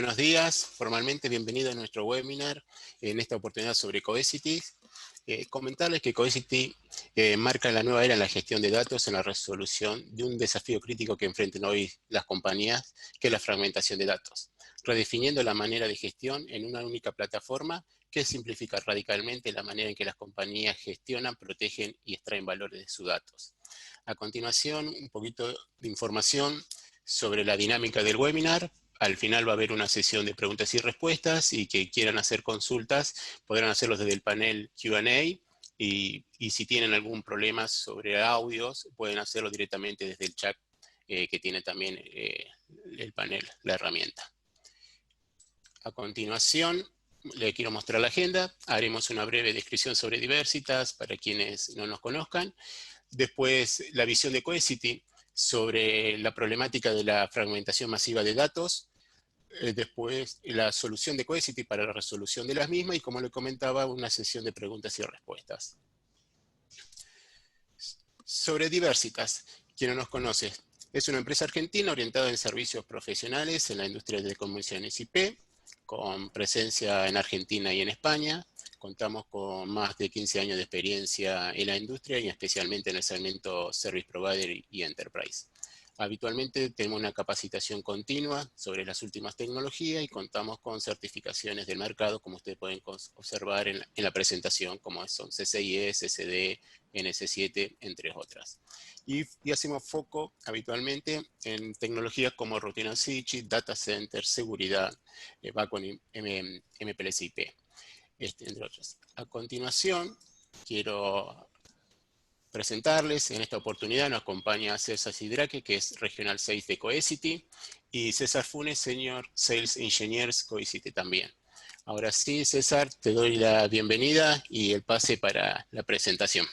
Buenos días, formalmente bienvenido a nuestro webinar, en esta oportunidad sobre Cohesity. Comentarles que Cohesity marca la nueva era en la gestión de datos en la resolución de un desafío crítico que enfrentan hoy las compañías, que es la fragmentación de datos, redefiniendo la manera de gestión en una única plataforma que simplifica radicalmente la manera en que las compañías gestionan, protegen y extraen valores de sus datos. A continuación, un poquito de información sobre la dinámica del webinar. Al final va a haber una sesión de preguntas y respuestas, y que quieran hacer consultas podrán hacerlos desde el panel Q&A, y si tienen algún problema sobre audios pueden hacerlo directamente desde el chat que tiene también el panel, la herramienta. A continuación le quiero mostrar la agenda. Haremos una breve descripción sobre Diversitas para quienes no nos conozcan. Después la visión de Cohesity sobre la problemática de la fragmentación masiva de datos. Después la solución de Cohesity para la resolución de las mismas, y como le comentaba, una sesión de preguntas y respuestas. Sobre Diversitas, quien no nos conoce, es una empresa argentina orientada en servicios profesionales en la industria de comunicaciones IP, con presencia en Argentina y en España. Contamos con más de 15 años de experiencia en la industria y especialmente en el segmento Service Provider y Enterprise. Habitualmente tenemos una capacitación continua sobre las últimas tecnologías y contamos con certificaciones del mercado, como ustedes pueden observar en la presentación, como son CCIE, CCD, NC7, entre otras. Y hacemos foco habitualmente en tecnologías como Routine and Switching, Data Center, seguridad, backbone MPLS IP, entre otras. A continuación, quiero presentarles. En esta oportunidad nos acompaña César Sidraque, que es Regional 6 de Cohesity, y César Funes, Senior Sales Engineers Cohesity también. Ahora sí, César, te doy la bienvenida y el pase para la presentación.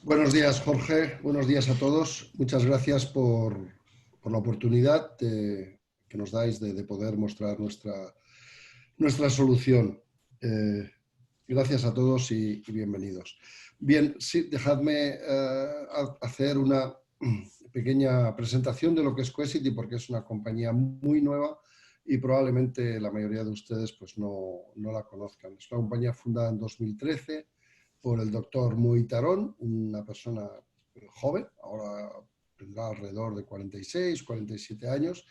Buenos días, Jorge. Buenos días a todos. Muchas gracias por la oportunidad que nos dais de poder mostrar nuestra solución. Gracias a todos y bienvenidos. Bien, sí, dejadme hacer una pequeña presentación de lo que es Cohesity, porque es una compañía muy nueva y probablemente la mayoría de ustedes pues, no la conozcan. Es una compañía fundada en 2013 por el doctor Muy Tarón, una persona joven, ahora tendrá alrededor de 46, 47 años,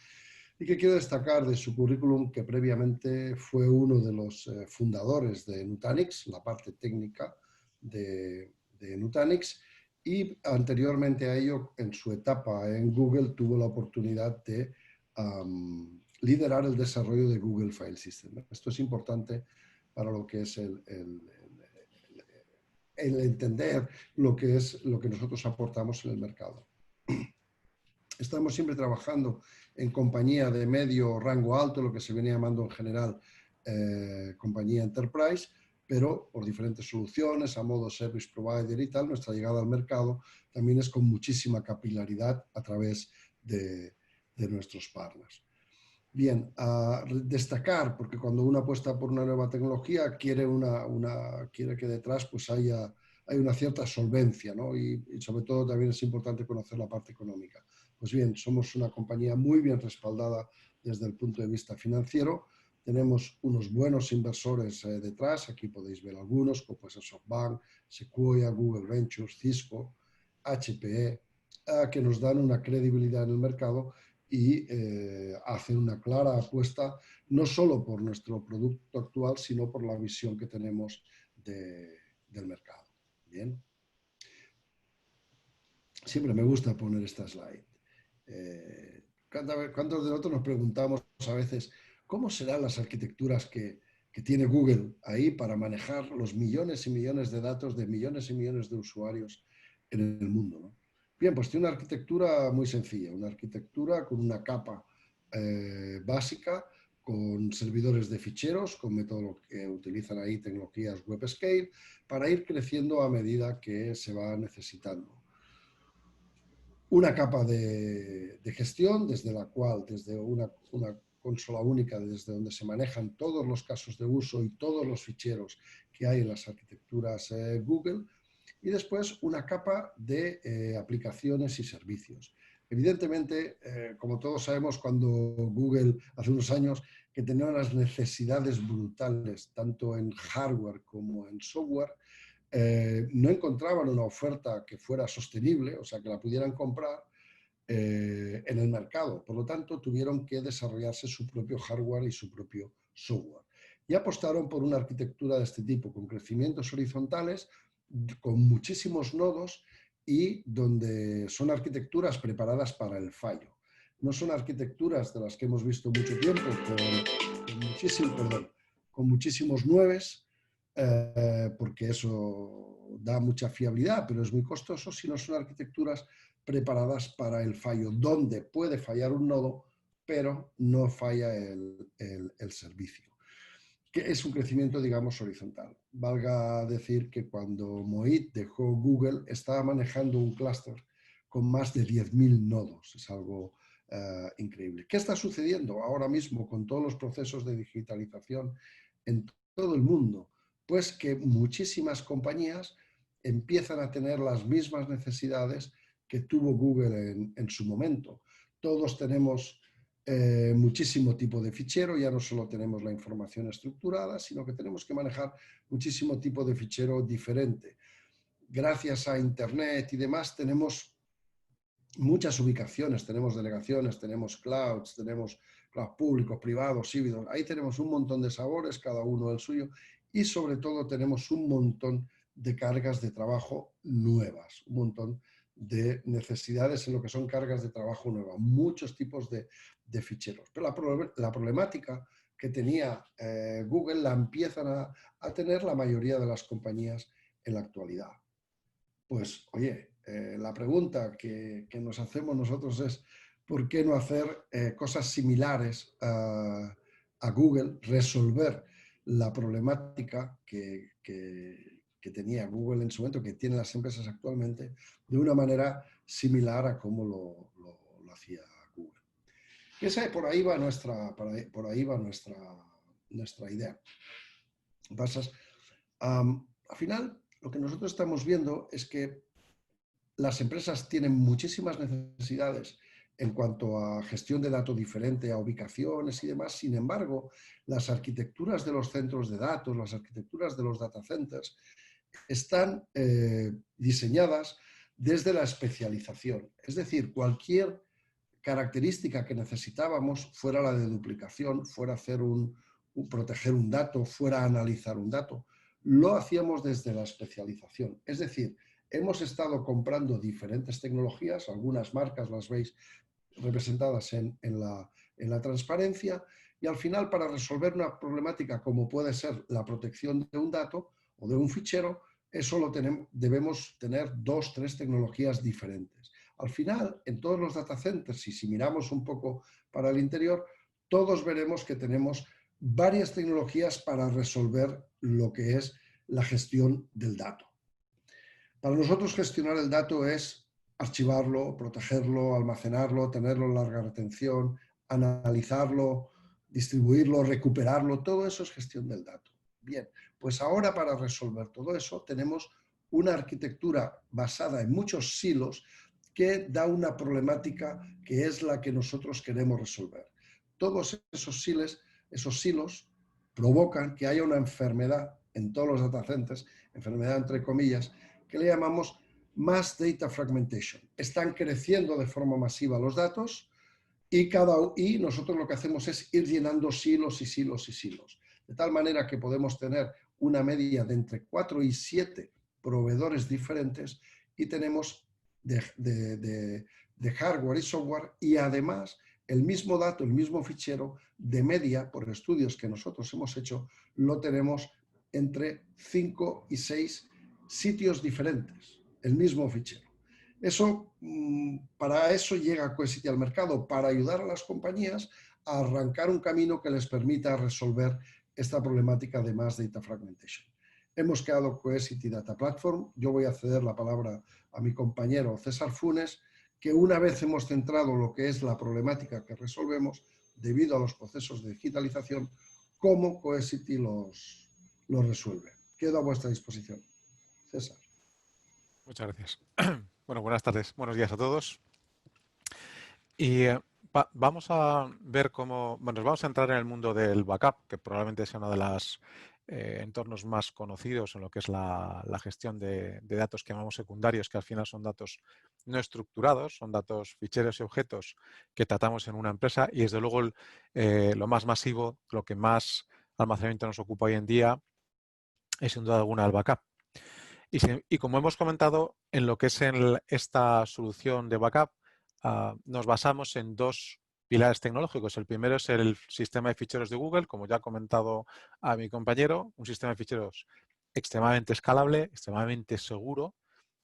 y que quiero destacar de su currículum que previamente fue uno de los fundadores de Nutanix, la parte técnica de Nutanix, y anteriormente a ello, en su etapa en Google, tuvo la oportunidad de liderar el desarrollo de Google File System. Esto es importante para lo que es el entender lo que nosotros aportamos en el mercado. Estamos siempre trabajando en compañía de medio rango alto, lo que se viene llamando en general compañía enterprise, pero por diferentes soluciones, a modo service provider y tal, nuestra llegada al mercado también es con muchísima capilaridad a través de nuestros partners. Bien, a destacar, porque cuando uno apuesta por una nueva tecnología quiere que detrás pues hay una cierta solvencia, ¿no? Y sobre todo también es importante conocer la parte económica. Pues bien, somos una compañía muy bien respaldada desde el punto de vista financiero. Tenemos unos buenos inversores detrás, aquí podéis ver algunos, como pues SoftBank, Sequoia, Google Ventures, Cisco, HPE, que nos dan una credibilidad en el mercado y hacen una clara apuesta no solo por nuestro producto actual, sino por la visión que tenemos del mercado. Bien. Siempre me gusta poner esta slide. ¿Cuántos de nosotros nos preguntamos a veces cómo serán las arquitecturas que tiene Google ahí para manejar los millones y millones de datos de millones y millones de usuarios en el mundo, ¿no? Bien, pues tiene una arquitectura muy sencilla, una arquitectura con una capa básica, con servidores de ficheros, con métodos que utilizan ahí tecnologías web scale, para ir creciendo a medida que se va necesitando. Una capa de gestión, desde la cual, desde una consola única, desde donde se manejan todos los casos de uso y todos los ficheros que hay en las arquitecturas Google, y después una capa de aplicaciones y servicios. Evidentemente, como todos sabemos, cuando Google hace unos años que tenía unas necesidades brutales, tanto en hardware como en software, no encontraban una oferta que fuera sostenible, o sea, que la pudieran comprar en el mercado. Por lo tanto, tuvieron que desarrollarse su propio hardware y su propio software. Y apostaron por una arquitectura de este tipo, con crecimientos horizontales, con muchísimos nodos y donde son arquitecturas preparadas para el fallo. No son arquitecturas de las que hemos visto mucho tiempo, con muchísimos nueves, porque eso da mucha fiabilidad, pero es muy costoso, sino son arquitecturas preparadas para el fallo, donde puede fallar un nodo, pero no falla el servicio, que es un crecimiento, digamos, horizontal. Valga decir que cuando Mohit dejó Google, estaba manejando un clúster con más de 10.000 nodos. Es algo increíble. ¿Qué está sucediendo ahora mismo con todos los procesos de digitalización en todo el mundo? Pues que muchísimas compañías empiezan a tener las mismas necesidades que tuvo Google en su momento. Todos tenemos muchísimo tipo de fichero, ya no solo tenemos la información estructurada, sino que tenemos que manejar muchísimo tipo de fichero diferente. Gracias a Internet y demás tenemos muchas ubicaciones, tenemos delegaciones, tenemos clouds, tenemos cloud públicos, privados, híbridos. Ahí tenemos un montón de sabores, cada uno el suyo, y sobre todo tenemos un montón de cargas de trabajo nuevas, un montón de necesidades en lo que son cargas de trabajo nuevas, muchos tipos de ficheros. Pero la problemática que tenía Google la empiezan a tener la mayoría de las compañías en la actualidad. Pues, oye, la pregunta que nos hacemos nosotros es ¿por qué no hacer cosas similares a Google, resolver la problemática que tenía Google en su momento, que tienen las empresas actualmente, de una manera similar a cómo lo hacía Google? Por ahí va nuestra idea. Al final, lo que nosotros estamos viendo es que las empresas tienen muchísimas necesidades en cuanto a gestión de datos diferente, a ubicaciones y demás. Sin embargo, las arquitecturas de los centros de datos, las arquitecturas de los data centers, están diseñadas desde la especialización. Es decir, cualquier característica que necesitábamos, fuera la de duplicación, fuera hacer proteger un dato, fuera analizar un dato, lo hacíamos desde la especialización. Es decir, hemos estado comprando diferentes tecnologías, algunas marcas las veis representadas en la transparencia, y al final, para resolver una problemática como puede ser la protección de un dato o de un fichero, eso debemos tener 2 o 3 tecnologías diferentes. Al final, en todos los data centers, y si miramos un poco para el interior, todos veremos que tenemos varias tecnologías para resolver lo que es la gestión del dato. Para nosotros gestionar el dato es archivarlo, protegerlo, almacenarlo, tenerlo en larga retención, analizarlo, distribuirlo, recuperarlo, todo eso es gestión del dato. Bien, pues ahora para resolver todo eso tenemos una arquitectura basada en muchos silos que da una problemática que es la que nosotros queremos resolver. Todos esos silos provocan que haya una enfermedad en todos los data centers, enfermedad entre comillas, que le llamamos Mass Data Fragmentation. Están creciendo de forma masiva los datos y nosotros lo que hacemos es ir llenando silos y silos y silos. De tal manera que podemos tener una media de entre 4 y 7 proveedores diferentes y tenemos de hardware y software, y además el mismo dato, el mismo fichero de media, por estudios que nosotros hemos hecho, lo tenemos entre 5 y 6 sitios diferentes, el mismo fichero. Para eso llega Cohesity al mercado, para ayudar a las compañías a arrancar un camino que les permita resolver esta problemática de Mass Data Fragmentation. Hemos creado Cohesity Data Platform. Yo voy a ceder la palabra a mi compañero César Funes, que una vez hemos centrado lo que es la problemática que resolvemos debido a los procesos de digitalización, cómo Cohesity los resuelve. Quedo a vuestra disposición. César. Muchas gracias. Bueno, buenas tardes, buenos días a todos. Y vamos a ver cómo, bueno, nos vamos a entrar en el mundo del backup, que probablemente sea uno de los entornos más conocidos en lo que es la gestión de datos que llamamos secundarios, que al final son datos no estructurados, son datos, ficheros y objetos que tratamos en una empresa y desde luego lo más masivo, lo que más almacenamiento nos ocupa hoy en día es sin duda alguna el backup. Y como hemos comentado, en lo que es esta solución de backup, nos basamos en dos pilares tecnológicos. El primero es el sistema de ficheros de Google, como ya ha comentado a mi compañero, un sistema de ficheros extremadamente escalable, extremadamente seguro,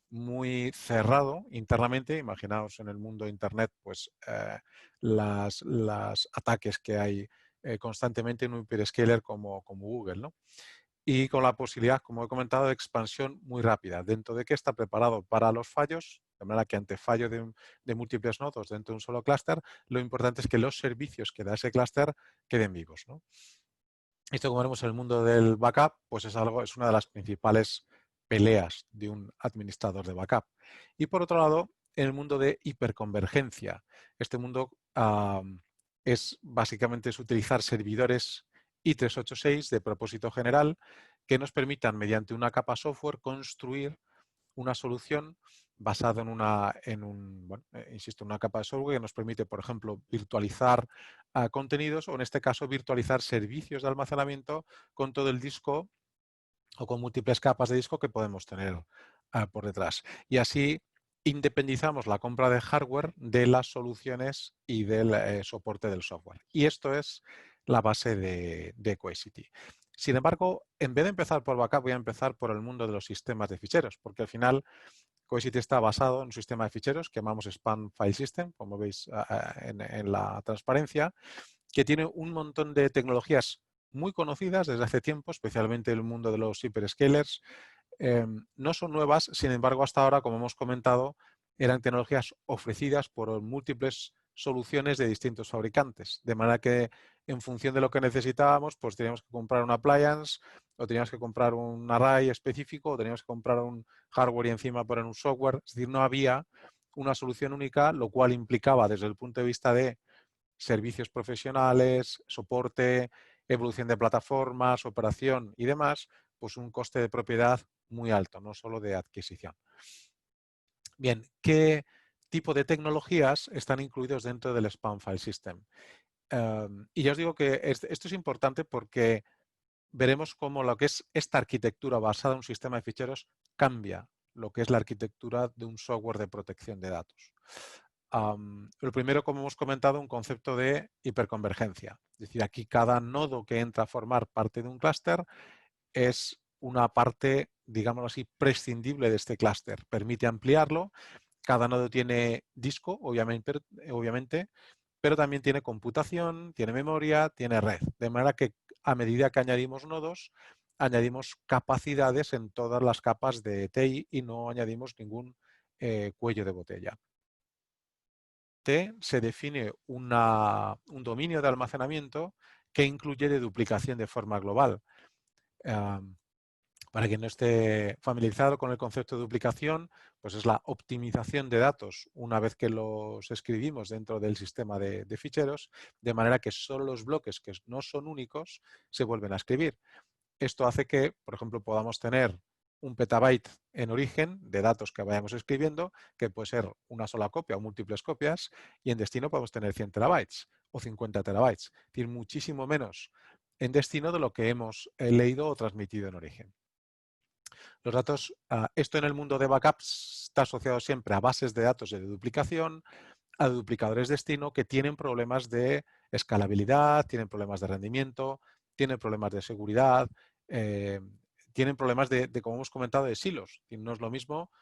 muy cerrado internamente. Imaginaos en el mundo de Internet pues, las ataques que hay constantemente en un hyperscaler como Google, ¿no? Y con la posibilidad, como he comentado, de expansión muy rápida, dentro de que está preparado para los fallos, de manera que ante fallo de múltiples nodos dentro de un solo clúster, lo importante es que los servicios que da ese clúster queden vivos, ¿no? Esto, como veremos en el mundo del backup, pues es una de las principales peleas de un administrador de backup. Y por otro lado, en el mundo de hiperconvergencia. Este mundo es básicamente utilizar servidores i386 de propósito general que nos permitan, mediante una capa software, construir una solución basada insisto, una capa de software que nos permite, por ejemplo, virtualizar contenidos o, en este caso, virtualizar servicios de almacenamiento con todo el disco o con múltiples capas de disco que podemos tener por detrás. Y así independizamos la compra de hardware de las soluciones y del soporte del software. Y esto es la base de Cohesity. Sin embargo, en vez de empezar por backup, voy a empezar por el mundo de los sistemas de ficheros, porque al final Cohesity está basado en un sistema de ficheros que llamamos Span File System, como veis en la transparencia, que tiene un montón de tecnologías muy conocidas desde hace tiempo, especialmente en el mundo de los hyperscalers. No son nuevas, sin embargo, hasta ahora, como hemos comentado, eran tecnologías ofrecidas por múltiples soluciones de distintos fabricantes. De manera que, en función de lo que necesitábamos, pues teníamos que comprar un appliance, o teníamos que comprar un array específico, o teníamos que comprar un hardware y encima poner un software. Es decir, no había una solución única, lo cual implicaba, desde el punto de vista de servicios profesionales, soporte, evolución de plataformas, operación y demás, pues un coste de propiedad muy alto, no solo de adquisición. Bien, ¿qué tipo de tecnologías están incluidos dentro del Span File System? Y ya os digo que esto es importante porque veremos cómo lo que es esta arquitectura basada en un sistema de ficheros cambia lo que es la arquitectura de un software de protección de datos. Lo primero, como hemos comentado, un concepto de hiperconvergencia. Es decir, aquí cada nodo que entra a formar parte de un clúster es una parte, digamos así, prescindible de este clúster. Permite ampliarlo. Cada nodo tiene disco, obviamente, pero también tiene computación, tiene memoria, tiene red. De manera que a medida que añadimos nodos, añadimos capacidades en todas las capas de TI y no añadimos ningún cuello de botella. Se define un dominio de almacenamiento que incluye deduplicación de forma global. Para quien no esté familiarizado con el concepto de duplicación, pues es la optimización de datos una vez que los escribimos dentro del sistema de ficheros, de manera que solo los bloques que no son únicos se vuelven a escribir. Esto hace que, por ejemplo, podamos tener un petabyte en origen de datos que vayamos escribiendo, que puede ser una sola copia o múltiples copias, y en destino podemos tener 100 terabytes o 50 terabytes. Es decir, muchísimo menos en destino de lo que hemos leído o transmitido en origen. Los datos, esto en el mundo de backups está asociado siempre a bases de datos de duplicación, a duplicadores destino que tienen problemas de escalabilidad, tienen problemas de rendimiento, tienen problemas de seguridad, tienen problemas como hemos comentado, de silos. Y no es lo mismo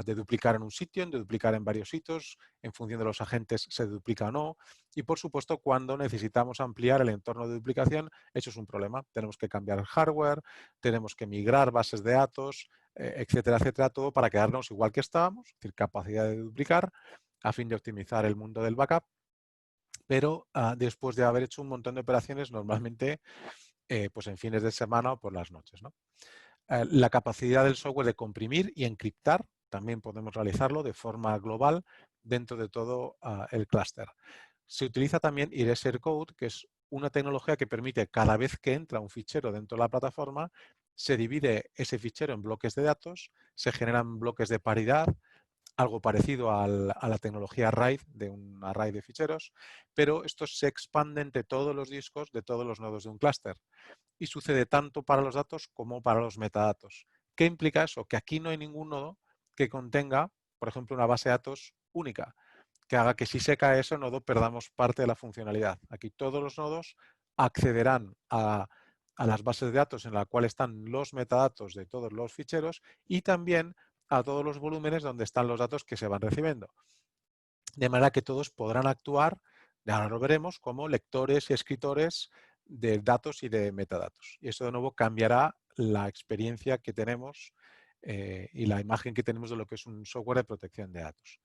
de duplicar en un sitio, de duplicar en varios sitios, en función de los agentes se duplica o no. Y, por supuesto, cuando necesitamos ampliar el entorno de duplicación, eso es un problema. Tenemos que cambiar el hardware, tenemos que migrar bases de datos, etcétera, etcétera, todo para quedarnos igual que estábamos, es decir, capacidad de duplicar, a fin de optimizar el mundo del backup, pero después de haber hecho un montón de operaciones, normalmente pues en fines de semana o por las noches, ¿no? La capacidad del software de comprimir y encriptar también podemos realizarlo de forma global dentro de todo el clúster. Se utiliza también Eraser Code, que es una tecnología que permite cada vez que entra un fichero dentro de la plataforma, se divide ese fichero en bloques de datos, se generan bloques de paridad, algo parecido a la tecnología RAID, de un array de ficheros, pero estos se expanden entre todos los discos de todos los nodos de un clúster. Y sucede tanto para los datos como para los metadatos. ¿Qué implica eso? Que aquí no hay ningún nodo que contenga, por ejemplo, una base de datos única, que haga que si se cae ese nodo perdamos parte de la funcionalidad. Aquí todos los nodos accederán a las bases de datos en la cual están los metadatos de todos los ficheros y también a todos los volúmenes donde están los datos que se van recibiendo. De manera que todos podrán actuar, ahora lo veremos, como lectores y escritores de datos y de metadatos. Y eso de nuevo cambiará la experiencia que tenemos y la imagen que tenemos de lo que es un software de protección de datos.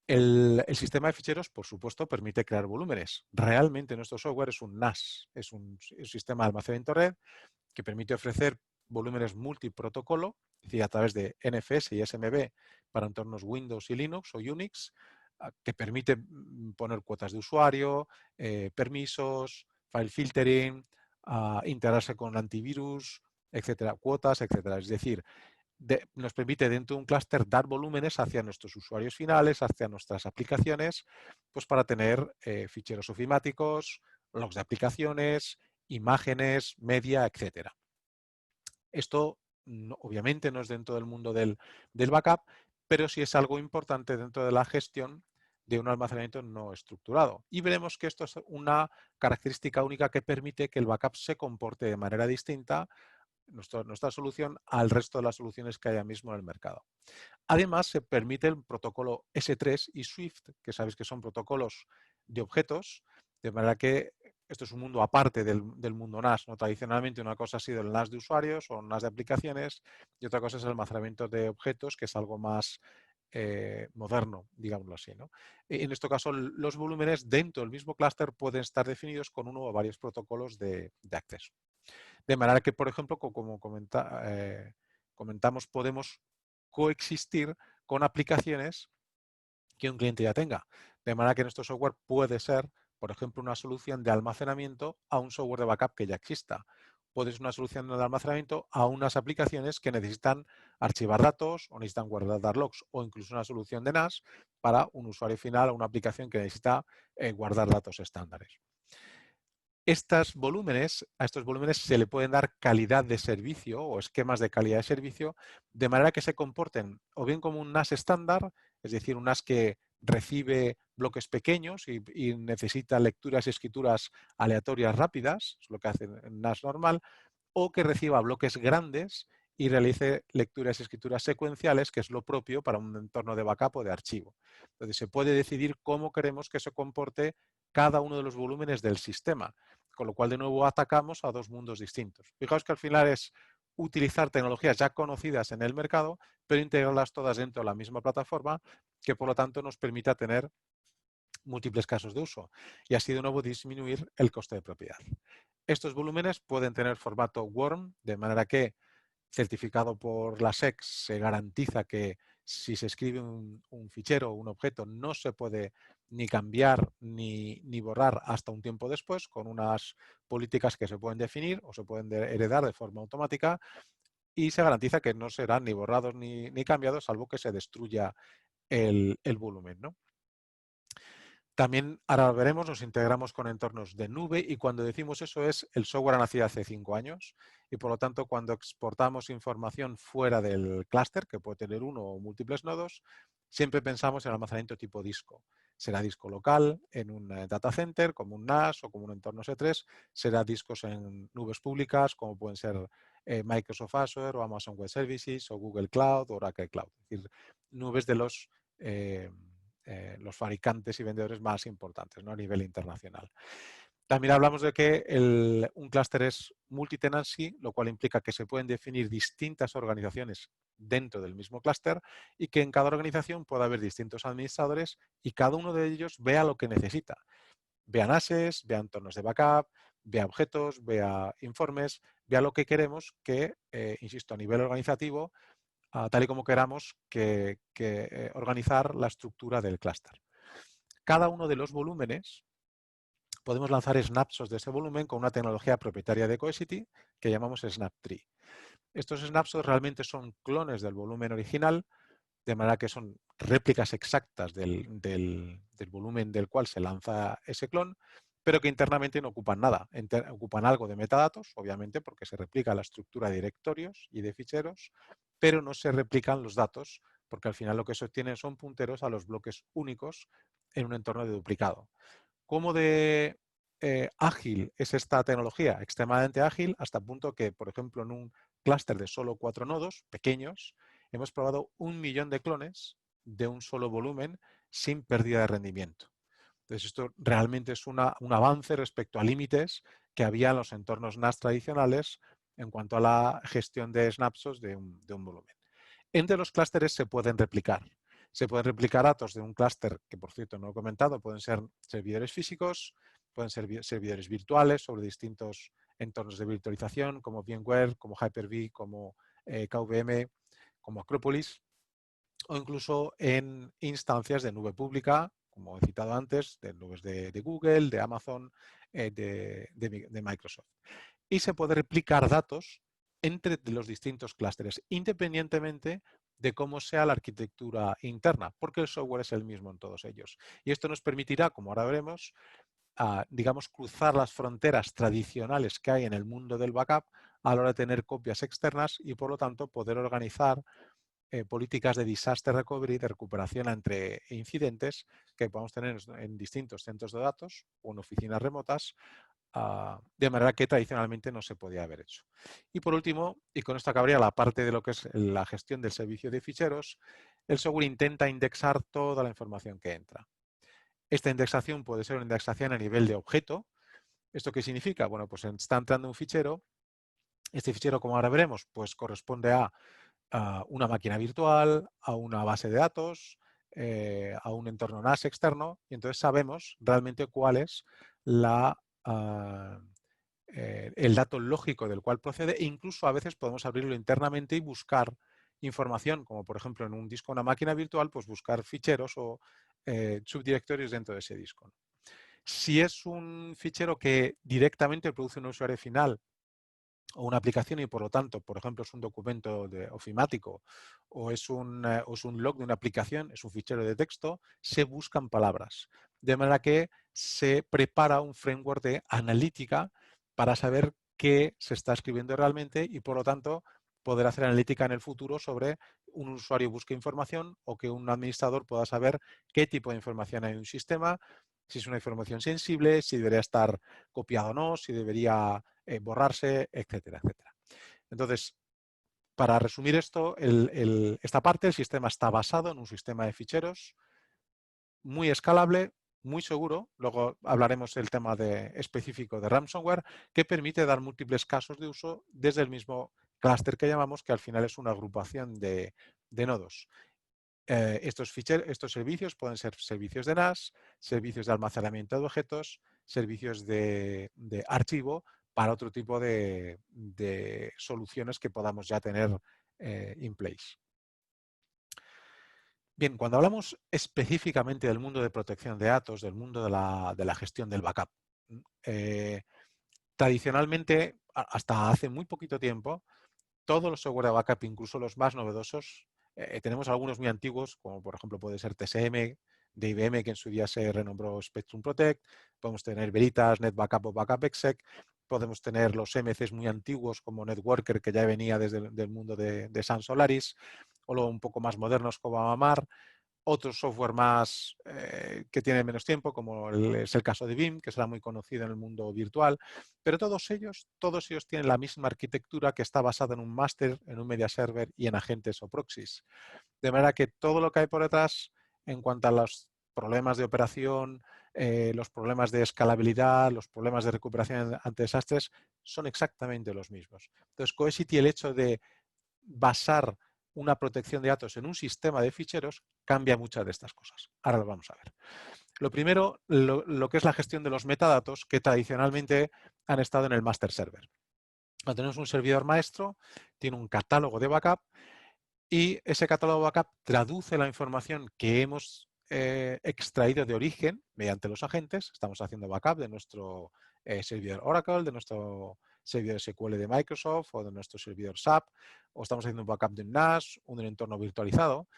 El sistema de ficheros, por supuesto, permite crear volúmenes. Realmente nuestro software es un NAS, es un sistema de almacenamiento red que permite ofrecer volúmenes multiprotocolo, es decir, a través de NFS y SMB para entornos Windows y Linux o Unix, que permite poner cuotas de usuario, permisos, file filtering, integrarse con antivirus, etcétera, cuotas, etcétera. Es decir, nos permite dentro de un clúster dar volúmenes hacia nuestros usuarios finales, hacia nuestras aplicaciones, pues para tener ficheros ofimáticos, logs de aplicaciones, imágenes, media, etcétera. Esto obviamente no es dentro del mundo del backup, pero sí es algo importante dentro de la gestión de un almacenamiento no estructurado. Y veremos que esto es una característica única que permite que el backup se comporte de manera distinta, nuestra solución, al resto de las soluciones que hay ahora mismo en el mercado. Además, se permite el protocolo S3 y Swift, que sabéis que son protocolos de objetos, de manera que esto es un mundo aparte del mundo NAS, ¿no? Tradicionalmente una cosa ha sido el NAS de usuarios o NAS de aplicaciones y otra cosa es el almacenamiento de objetos, que es algo más moderno, digámoslo así, ¿no? En este caso, los volúmenes dentro del mismo clúster pueden estar definidos con uno o varios protocolos de acceso. De manera que, por ejemplo, como comentamos, podemos coexistir con aplicaciones que un cliente ya tenga. De manera que nuestro software puede ser, por ejemplo, una solución de almacenamiento a un software de backup que ya exista. Puede ser una solución de almacenamiento a unas aplicaciones que necesitan archivar datos o necesitan guardar logs, o incluso una solución de NAS para un usuario final o una aplicación que necesita guardar datos estándares. A estos volúmenes se le pueden dar calidad de servicio o esquemas de calidad de servicio de manera que se comporten o bien como un NAS estándar, es decir, un NAS que recibe bloques pequeños y necesita lecturas y escrituras aleatorias rápidas, es lo que hace un NAS normal, o que reciba bloques grandes y realice lecturas y escrituras secuenciales, que es lo propio para un entorno de backup o de archivo. Entonces, se puede decidir cómo queremos que se comporte cada uno de los volúmenes del sistema, con lo cual de nuevo atacamos a dos mundos distintos. Fijaos que al final es utilizar tecnologías ya conocidas en el mercado, pero integrarlas todas dentro de la misma plataforma, que por lo tanto nos permita tener múltiples casos de uso y así de nuevo disminuir el coste de propiedad. Estos volúmenes pueden tener formato WORM, de manera que, certificado por la SEC, se garantiza que si se escribe un fichero o un objeto no se puede ni cambiar ni borrar hasta un tiempo después, con unas políticas que se pueden definir o se pueden heredar de forma automática, y se garantiza que no serán ni borrados ni cambiados, salvo que se destruya el volumen, ¿no? También, ahora lo veremos, nos integramos con entornos de nube y cuando decimos eso es el software ha nacido hace 5 años y por lo tanto cuando exportamos información fuera del clúster, que puede tener uno o múltiples nodos, siempre pensamos en almacenamiento tipo disco. Será disco local en un data center como un NAS o como un entorno S3, será discos en nubes públicas como pueden ser Microsoft Azure o Amazon Web Services o Google Cloud o Oracle Cloud. Es decir, nubes de los fabricantes y vendedores más importantes, ¿no? A nivel internacional. También hablamos de que un clúster es multi-tenancy, lo cual implica que se pueden definir distintas organizaciones dentro del mismo clúster y que en cada organización puede haber distintos administradores y cada uno de ellos vea lo que necesita. Vea NASes, vea entornos de backup, vea objetos, vea informes, vea lo que queremos que, insisto, a nivel organizativo tal y como queramos que organizar la estructura del clúster. Cada uno de los volúmenes podemos lanzar snapshots de ese volumen con una tecnología propietaria de Cohesity que llamamos SnapTree. Estos snapshots realmente son clones del volumen original, de manera que son réplicas exactas del volumen del cual se lanza ese clon, pero que internamente no ocupan nada. Ocupan algo de metadatos, obviamente, porque se replica la estructura de directorios y de ficheros, pero no se replican los datos, porque al final lo que se obtiene son punteros a los bloques únicos en un entorno de duplicado. ¿Cómo de ágil es esta tecnología? Extremadamente ágil, hasta el punto que, por ejemplo, en un clúster de solo 4 nodos pequeños, hemos probado 1 millón de clones de un solo volumen sin pérdida de rendimiento. Entonces, esto realmente es un avance respecto a límites que había en los entornos NAS tradicionales en cuanto a la gestión de snapshots de un volumen. Entre los clústeres se pueden replicar. Se pueden replicar datos de un clúster, que por cierto no he comentado, pueden ser servidores físicos, pueden ser servidores virtuales sobre distintos entornos de virtualización, como VMware, como Hyper-V, como KVM, como Acropolis, o incluso en instancias de nube pública, como he citado antes, de nubes de Google, de Amazon, de Microsoft. Y se puede replicar datos entre los distintos clústeres, independientemente de cómo sea la arquitectura interna, porque el software es el mismo en todos ellos. Y esto nos permitirá, como ahora veremos, digamos, cruzar las fronteras tradicionales que hay en el mundo del backup a la hora de tener copias externas y, por lo tanto, poder organizar políticas de disaster recovery, de recuperación entre incidentes que podemos tener en distintos centros de datos o en oficinas remotas, de manera que tradicionalmente no se podía haber hecho. Y por último, y con esto acabaría la parte de lo que es la gestión del servicio de ficheros, el software intenta indexar toda la información que entra. Esta indexación puede ser una indexación a nivel de objeto. ¿Esto qué significa? Bueno, pues está entrando un fichero. Este fichero, como ahora veremos, pues corresponde a una máquina virtual, a una base de datos, a un entorno NAS externo, y entonces sabemos realmente cuál es el dato lógico del cual procede, e incluso a veces podemos abrirlo internamente y buscar información, como por ejemplo en un disco, una máquina virtual, pues buscar ficheros o subdirectorios dentro de ese disco. Si es un fichero que directamente produce un usuario final o una aplicación y por lo tanto, por ejemplo, es un documento ofimático o es un log de una aplicación, es un fichero de texto, se buscan palabras. De manera que se prepara un framework de analítica para saber qué se está escribiendo realmente y por lo tanto poder hacer analítica en el futuro sobre un usuario busque información o que un administrador pueda saber qué tipo de información hay en un sistema, si es una información sensible, si debería estar copiado o no, si debería borrarse, etcétera, etcétera. Entonces, para resumir esto, esta parte, el sistema está basado en un sistema de ficheros muy escalable, muy seguro, luego hablaremos del tema específico de ransomware, que permite dar múltiples casos de uso desde el mismo clúster que llamamos, que al final es una agrupación de nodos. Estos servicios pueden ser servicios de NAS, servicios de almacenamiento de objetos, servicios de archivo para otro tipo de soluciones que podamos ya tener in place. Bien, cuando hablamos específicamente del mundo de protección de datos, del mundo de la gestión del backup, tradicionalmente, hasta hace muy poquito tiempo, todos los software de backup, incluso los más novedosos, tenemos algunos muy antiguos, como por ejemplo puede ser TSM, de IBM, que en su día se renombró Spectrum Protect, podemos tener Veritas, NetBackup o BackupExec, podemos tener los MCs muy antiguos como Networker, que ya venía desde el mundo de Sun Solaris, o luego un poco más modernos como Amamar, otros software más que tienen menos tiempo, como es el caso de Vim, que será muy conocido en el mundo virtual, pero todos ellos tienen la misma arquitectura que está basada en un master, en un media server y en agentes o proxies. De manera que todo lo que hay por detrás en cuanto a los problemas de operación, los problemas de escalabilidad, los problemas de recuperación ante desastres, son exactamente los mismos. Entonces, Cohesity, el hecho de basar una protección de datos en un sistema de ficheros cambia muchas de estas cosas. Ahora lo vamos a ver. Lo primero, lo que es la gestión de los metadatos que tradicionalmente han estado en el master server. Cuando tenemos un servidor maestro, tiene un catálogo de backup y ese catálogo backup traduce la información que hemos extraído de origen mediante los agentes. Estamos haciendo backup de nuestro servidor Oracle, de nuestro servidor SQL de Microsoft o de nuestro servidor SAP, o estamos haciendo un backup de un NAS, un entorno virtualizado.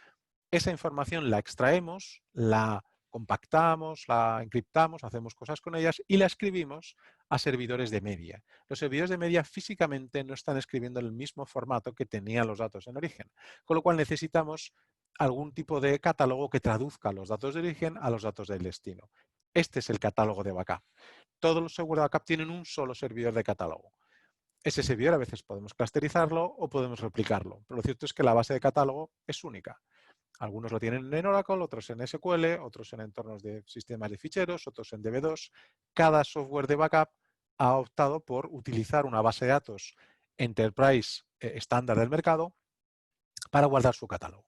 Esa información la extraemos, la compactamos, la encriptamos, hacemos cosas con ellas y la escribimos a servidores de media. Los servidores de media físicamente no están escribiendo en el mismo formato que tenían los datos en origen, con lo cual necesitamos algún tipo de catálogo que traduzca los datos de origen a los datos del destino. Este es el catálogo de backup. Todos los seguros de backup tienen un solo servidor de catálogo. Ese servidor a veces podemos clusterizarlo o podemos replicarlo, pero lo cierto es que la base de catálogo es única. Algunos lo tienen en Oracle, otros en SQL, otros en entornos de sistemas de ficheros, otros en DB2. Cada software de backup ha optado por utilizar una base de datos Enterprise estándar del mercado para guardar su catálogo.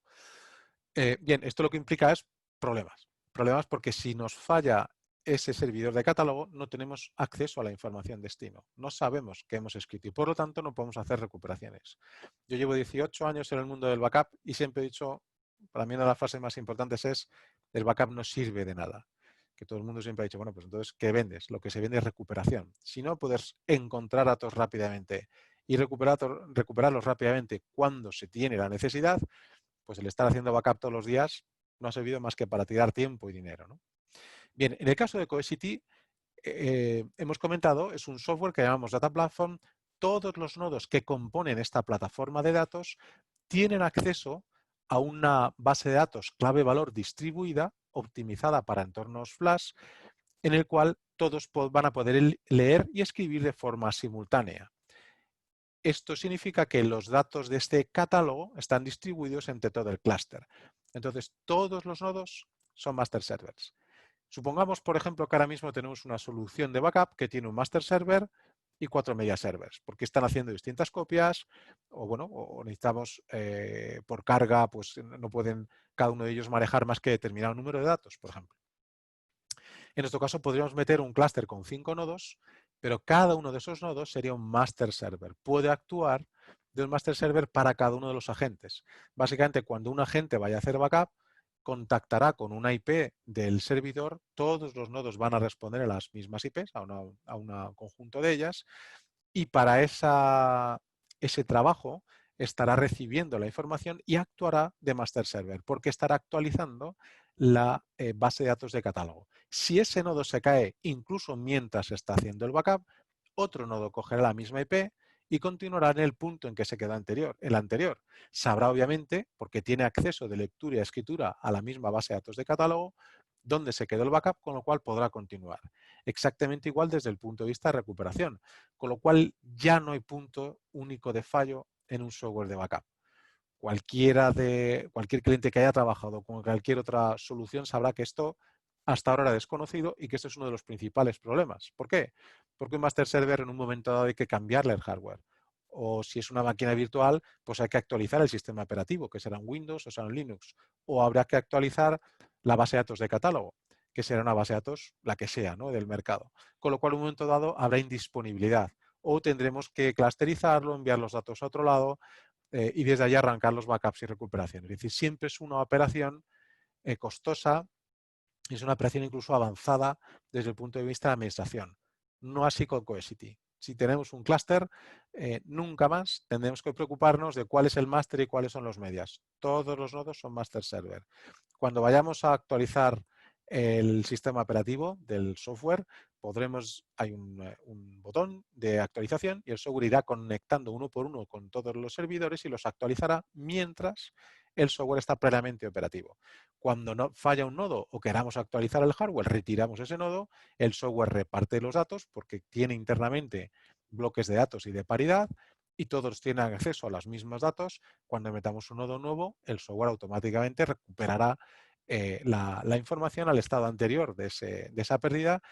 Bien, esto lo que implica es problemas. Problemas porque si nos falla ese servidor de catálogo, no tenemos acceso a la información destino. No sabemos qué hemos escrito y por lo tanto no podemos hacer recuperaciones. Yo llevo 18 años en el mundo del backup y siempre he dicho, para mí una de las frases más importantes es, el backup no sirve de nada. Que todo el mundo siempre ha dicho, bueno, pues entonces, ¿qué vendes? Lo que se vende es recuperación. Si no puedes encontrar datos rápidamente y recuperarlos rápidamente cuando se tiene la necesidad, pues el estar haciendo backup todos los días no ha servido más que para tirar tiempo y dinero, ¿no? Bien, en el caso de Cohesity, hemos comentado, es un software que llamamos Data Platform. Todos los nodos que componen esta plataforma de datos tienen acceso a una base de datos clave-valor distribuida, optimizada para entornos flash, en el cual todos van a poder leer y escribir de forma simultánea. Esto significa que los datos de este catálogo están distribuidos entre todo el clúster. Entonces, todos los nodos son master servers. Supongamos, por ejemplo, que ahora mismo tenemos una solución de backup que tiene un master server y 4 media servers, porque están haciendo distintas copias o, bueno, o necesitamos por carga, pues no pueden cada uno de ellos manejar más que determinado número de datos, por ejemplo. En nuestro caso podríamos meter un clúster con 5 nodos, pero cada uno de esos nodos sería un master server. Puede actuar de un master server para cada uno de los agentes. Básicamente, cuando un agente vaya a hacer backup, contactará con una IP del servidor, todos los nodos van a responder a las mismas IPs, a un conjunto de ellas, y para ese trabajo estará recibiendo la información y actuará de master server, porque estará actualizando la base de datos de catálogo. Si ese nodo se cae incluso mientras está haciendo el backup, otro nodo cogerá la misma IP y continuará en el punto en que se quedó el anterior. Sabrá obviamente, porque tiene acceso de lectura y escritura a la misma base de datos de catálogo, dónde se quedó el backup, con lo cual podrá continuar. Exactamente igual desde el punto de vista de recuperación, con lo cual ya no hay punto único de fallo en un software de backup. Cualquier cliente que haya trabajado con cualquier otra solución sabrá que esto hasta ahora era desconocido y que esto es uno de los principales problemas. ¿Por qué? Porque un master server en un momento dado hay que cambiarle el hardware. O si es una máquina virtual, pues hay que actualizar el sistema operativo, que será en Windows o será en Linux. O habrá que actualizar la base de datos de catálogo, que será una base de datos, la que sea, ¿no?, del mercado. Con lo cual, en un momento dado, habrá indisponibilidad. O tendremos que clusterizarlo, enviar los datos a otro lado, y desde allí arrancar los backups y recuperaciones. Es decir, siempre es una operación costosa y es una operación incluso avanzada desde el punto de vista de administración. No así con Cohesity. Si tenemos un clúster, nunca más tendremos que preocuparnos de cuál es el máster y cuáles son los medias. Todos los nodos son master server. Cuando vayamos a actualizar el sistema operativo del software, hay un botón de actualización y el software irá conectando uno por uno con todos los servidores y los actualizará mientras el software está plenamente operativo. Cuando no falla un nodo o queramos actualizar el hardware, retiramos ese nodo, el software reparte los datos porque tiene internamente bloques de datos y de paridad y todos tienen acceso a los mismos datos. Cuando metamos un nodo nuevo, el software automáticamente recuperará la información al estado anterior de esa pérdida,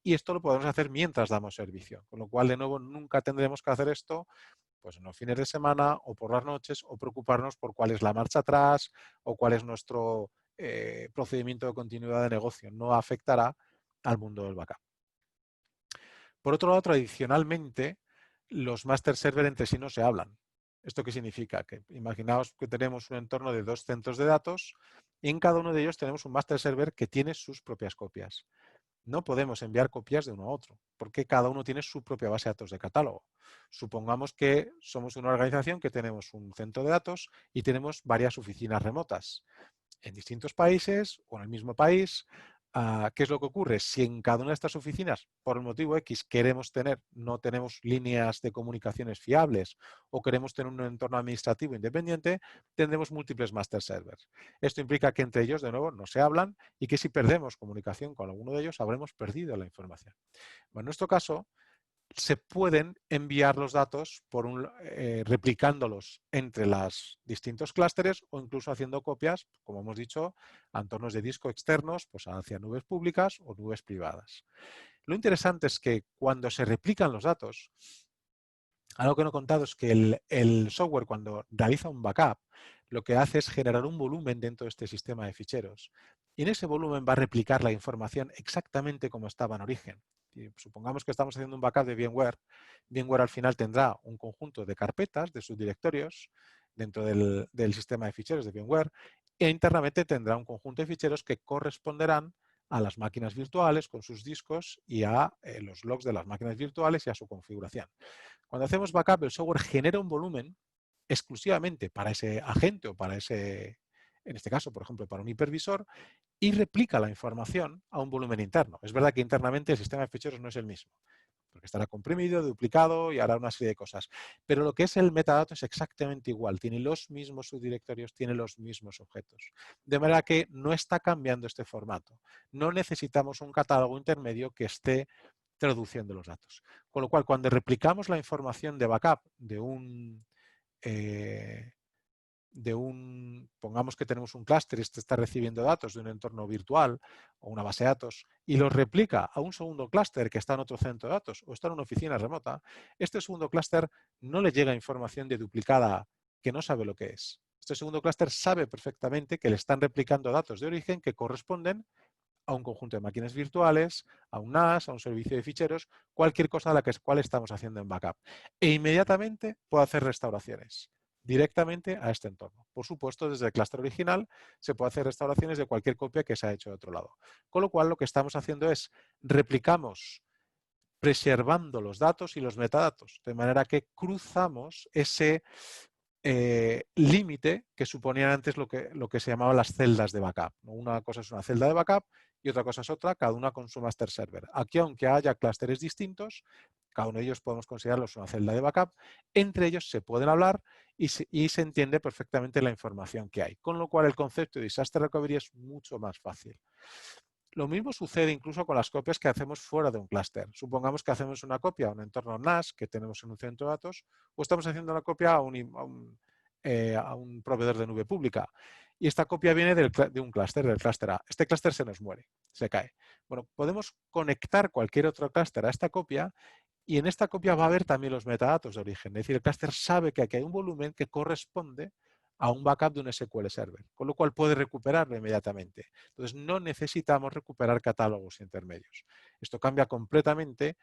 y esto lo podemos hacer mientras damos servicio. Con lo cual, de nuevo, nunca tendremos que hacer esto pues en los fines de semana o por las noches o preocuparnos por cuál es la marcha atrás o cuál es nuestro procedimiento de continuidad de negocio. No afectará al mundo del backup. Por otro lado, tradicionalmente, los master server entre sí no se hablan. ¿Esto qué significa? Que imaginaos que tenemos un entorno de 2 centros de datos y en cada uno de ellos tenemos un master server que tiene sus propias copias. No podemos enviar copias de uno a otro, porque cada uno tiene su propia base de datos de catálogo. Supongamos que somos una organización que tenemos un centro de datos y tenemos varias oficinas remotas en distintos países o en el mismo país. ¿Qué es lo que ocurre? Si en cada una de estas oficinas, por el motivo X, no tenemos líneas de comunicaciones fiables o queremos tener un entorno administrativo independiente, tendremos múltiples master servers. Esto implica que entre ellos, de nuevo, no se hablan y que si perdemos comunicación con alguno de ellos, habremos perdido la información. Bueno, en nuestro caso, se pueden enviar los datos replicándolos entre los distintos clústeres o incluso haciendo copias, como hemos dicho, a entornos de disco externos, pues hacia nubes públicas o nubes privadas. Lo interesante es que cuando se replican los datos, algo que no he contado es que el software, cuando realiza un backup, lo que hace es generar un volumen dentro de este sistema de ficheros. Y en ese volumen va a replicar la información exactamente como estaba en origen. Y supongamos que estamos haciendo un backup de VMware. VMware al final tendrá un conjunto de carpetas, de subdirectorios, dentro del sistema de ficheros de VMware, e internamente tendrá un conjunto de ficheros que corresponderán a las máquinas virtuales con sus discos y a los logs de las máquinas virtuales y a su configuración. Cuando hacemos backup, el software genera un volumen exclusivamente para ese agente o para ese, en este caso, por ejemplo, para un hipervisor, y replica la información a un volumen interno. Es verdad que internamente el sistema de ficheros no es el mismo, porque estará comprimido, duplicado y hará una serie de cosas. Pero lo que es el metadato es exactamente igual. Tiene los mismos subdirectorios, tiene los mismos objetos. De manera que no está cambiando este formato. No necesitamos un catálogo intermedio que esté traduciendo los datos. Con lo cual, cuando replicamos la información de backup pongamos que tenemos un clúster y este está recibiendo datos de un entorno virtual o una base de datos y los replica a un segundo clúster que está en otro centro de datos o está en una oficina remota, este segundo clúster no le llega información de duplicada que no sabe lo que es. Este segundo clúster sabe perfectamente que le están replicando datos de origen que corresponden a un conjunto de máquinas virtuales, a un NAS, a un servicio de ficheros, cualquier cosa de la cual estamos haciendo en backup. E inmediatamente puedo hacer restauraciones directamente a este entorno. Por supuesto, desde el clúster original se puede hacer restauraciones de cualquier copia que se ha hecho de otro lado. Con lo cual, lo que estamos haciendo es replicamos preservando los datos y los metadatos, de manera que cruzamos ese límite que suponían antes lo que se llamaban las celdas de backup. Una cosa es una celda de backup y otra cosa es otra, cada una con su master server. Aquí, aunque haya clústeres distintos, cada uno de ellos podemos considerarlos una celda de backup, entre ellos se pueden hablar y se entiende perfectamente la información que hay. Con lo cual, el concepto de disaster recovery es mucho más fácil. Lo mismo sucede incluso con las copias que hacemos fuera de un clúster. Supongamos que hacemos una copia a un entorno NAS que tenemos en un centro de datos o estamos haciendo una copia a un proveedor de nube pública. Y esta copia viene de un clúster, del clúster A. Este clúster se nos muere, se cae. Bueno, podemos conectar cualquier otro clúster a esta copia y en esta copia va a haber también los metadatos de origen. Es decir, el clúster sabe que aquí hay un volumen que corresponde a un backup de un SQL Server, con lo cual puede recuperarlo inmediatamente. Entonces, no necesitamos recuperar catálogos intermedios. Esto cambia completamente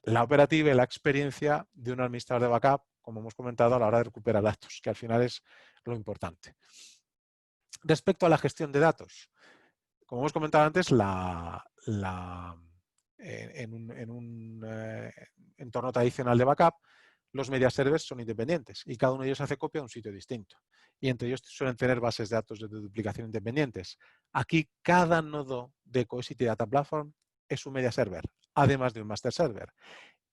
la operativa y la experiencia de un administrador de backup, como hemos comentado, a la hora de recuperar datos, que al final es lo importante. Respecto a la gestión de datos, como hemos comentado antes, en un entorno tradicional de backup, los media servers son independientes y cada uno de ellos hace copia a un sitio distinto. Y entre ellos suelen tener bases de datos de duplicación independientes. Aquí cada nodo de Cohesity Data Platform es un media server, además de un master server.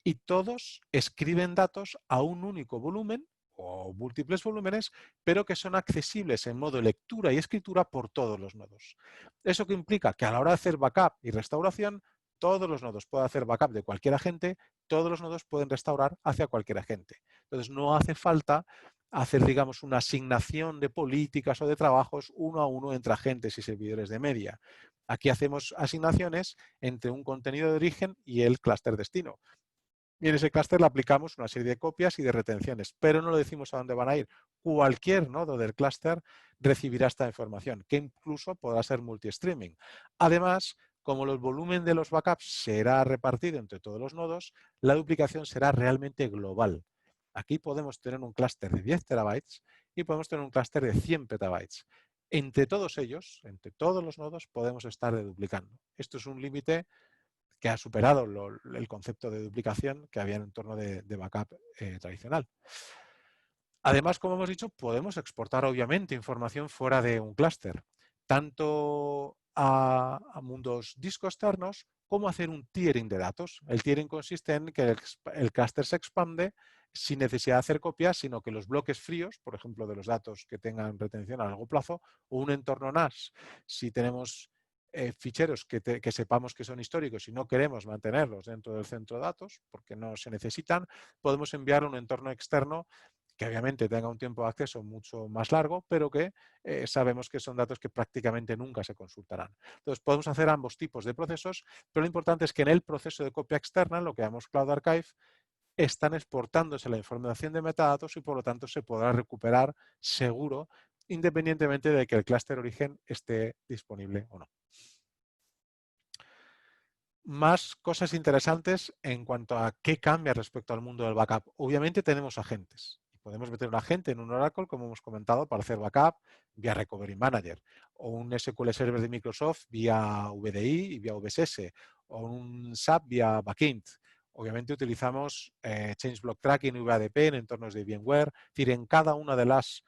Y todos escriben datos a un único volumen o múltiples volúmenes, pero que son accesibles en modo lectura y escritura por todos los nodos. ¿Eso que implica? Que a la hora de hacer backup y restauración, todos los nodos pueden hacer backup de cualquier agente, todos los nodos pueden restaurar hacia cualquier agente. Entonces, no hace falta hacer, digamos, una asignación de políticas o de trabajos uno a uno entre agentes y servidores de media. Aquí hacemos asignaciones entre un contenido de origen y el clúster destino. Y en ese clúster le aplicamos una serie de copias y de retenciones, pero no le decimos a dónde van a ir. Cualquier nodo del clúster recibirá esta información, que incluso podrá ser multi-streaming. Además, como el volumen de los backups será repartido entre todos los nodos, la duplicación será realmente global. Aquí podemos tener un clúster de 10 terabytes y podemos tener un clúster de 100 petabytes. Entre todos ellos, entre todos los nodos, podemos estar deduplicando. Esto es un límite que ha superado el concepto de duplicación que había en el entorno de backup tradicional. Además, como hemos dicho, podemos exportar obviamente información fuera de un clúster, tanto a mundos disco externos como hacer un tiering de datos. El tiering consiste en que el clúster se expande sin necesidad de hacer copias, sino que los bloques fríos, por ejemplo, de los datos que tengan retención a largo plazo, o un entorno NAS, si tenemos ficheros que sepamos que son históricos y no queremos mantenerlos dentro del centro de datos porque no se necesitan, podemos enviar a un entorno externo que obviamente tenga un tiempo de acceso mucho más largo, pero que sabemos que son datos que prácticamente nunca se consultarán. Entonces, podemos hacer ambos tipos de procesos, pero lo importante es que en el proceso de copia externa, lo que llamamos Cloud Archive, están exportándose la información de metadatos y por lo tanto se podrá recuperar seguro, independientemente de que el clúster origen esté disponible o no. Más cosas interesantes en cuanto a qué cambia respecto al mundo del backup. Obviamente tenemos agentes. Podemos meter un agente en un Oracle, como hemos comentado, para hacer backup vía Recovery Manager, o un SQL Server de Microsoft vía VDI y vía VSS, o un SAP vía Backint. Obviamente utilizamos Change Block Tracking y VADP en entornos de VMware. Es decir, en cada una de las,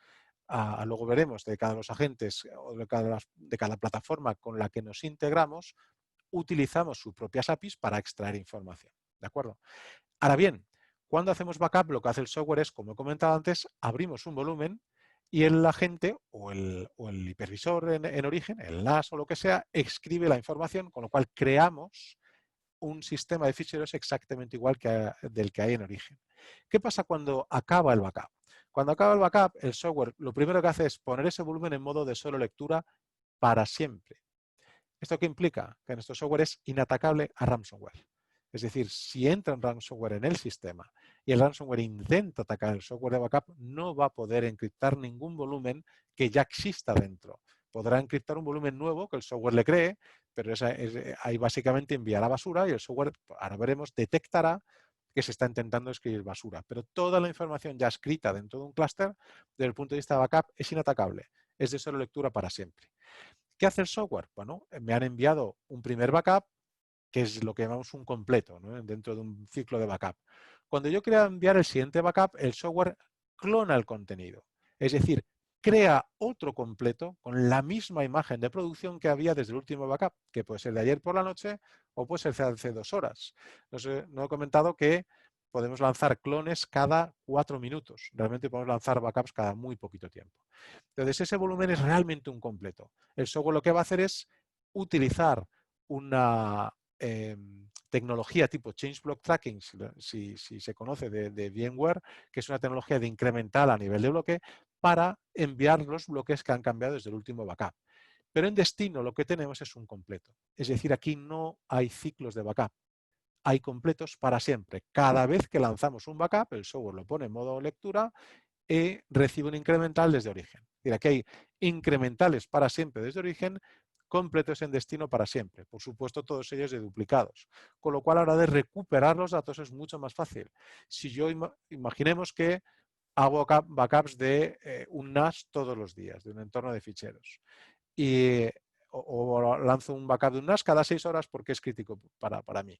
luego veremos, de cada los agentes o de cada plataforma con la que nos integramos, utilizamos sus propias APIs para extraer información. ¿De acuerdo? Ahora bien, cuando hacemos backup, lo que hace el software es, como he comentado antes, abrimos un volumen y el agente o el hipervisor en origen, el NAS o lo que sea, escribe la información, con lo cual creamos un sistema de ficheros exactamente igual que del que hay en origen. ¿Qué pasa cuando acaba el backup? Cuando acaba el backup, el software lo primero que hace es poner ese volumen en modo de solo lectura para siempre. ¿Esto qué implica? Que nuestro software es inatacable a ransomware. Es decir, si entra un ransomware en el sistema y el ransomware intenta atacar el software de backup, no va a poder encriptar ningún volumen que ya exista dentro. Podrá encriptar un volumen nuevo que el software le cree, pero ahí básicamente enviará basura y el software, ahora veremos, detectará que se está intentando escribir basura. Pero toda la información ya escrita dentro de un clúster, desde el punto de vista de backup, es inatacable. Es de solo lectura para siempre. ¿Qué hace el software? Bueno, me han enviado un primer backup, que es lo que llamamos un completo, ¿no? Dentro de un ciclo de backup. Cuando yo quiero enviar el siguiente backup, el software clona el contenido. Es decir, crea otro completo con la misma imagen de producción que había desde el último backup, que puede ser de ayer por la noche o puede ser de hace 2 horas. No he comentado que podemos lanzar clones cada 4 minutos. Realmente podemos lanzar backups cada muy poquito tiempo. Entonces, ese volumen es realmente un completo. El software lo que va a hacer es utilizar una tecnología tipo Change Block Tracking, si se conoce de VMware, que es una tecnología de incremental a nivel de bloque, para enviar los bloques que han cambiado desde el último backup. Pero en destino lo que tenemos es un completo. Es decir, aquí no hay ciclos de backup. Hay completos para siempre. Cada vez que lanzamos un backup, el software lo pone en modo lectura y recibe un incremental desde origen. Es decir, aquí hay incrementales para siempre desde origen, completos en destino para siempre. Por supuesto, todos ellos de duplicados. Con lo cual, a la hora de recuperar los datos es mucho más fácil. Si yo imaginemos que hago backups de un NAS todos los días, de un entorno de ficheros. O lanzo un backup de un NAS cada 6 horas porque es crítico para mí.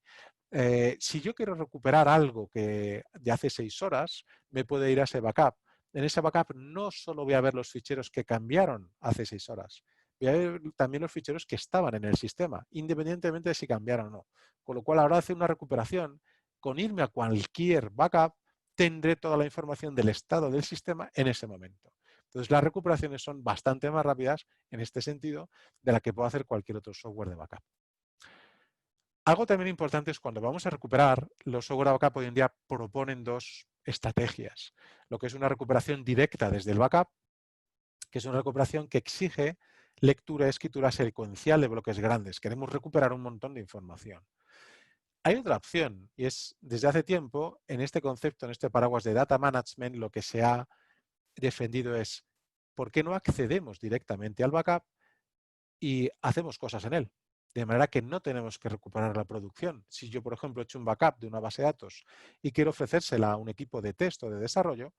Si yo quiero recuperar algo que de hace 6 horas, me puede ir a ese backup. En ese backup no solo voy a ver los ficheros que cambiaron hace 6 horas, voy a ver también los ficheros que estaban en el sistema, independientemente de si cambiaron o no. Con lo cual, ahora hacer una recuperación, con irme a cualquier backup, tendré toda la información del estado del sistema en ese momento. Entonces, las recuperaciones son bastante más rápidas en este sentido de la que puede hacer cualquier otro software de backup. Algo también importante es cuando vamos a recuperar, los software de backup hoy en día proponen 2 estrategias. Lo que es una recuperación directa desde el backup, que es una recuperación que exige lectura y escritura secuencial de bloques grandes. Queremos recuperar un montón de información. Hay otra opción y es, desde hace tiempo, en este concepto, en este paraguas de data management, lo que se ha defendido es ¿por qué no accedemos directamente al backup y hacemos cosas en él? de manera que no tenemos que recuperar la producción. Si yo, por ejemplo, he hecho un backup de una base de datos y quiero ofrecérsela a un equipo de test o de desarrollo,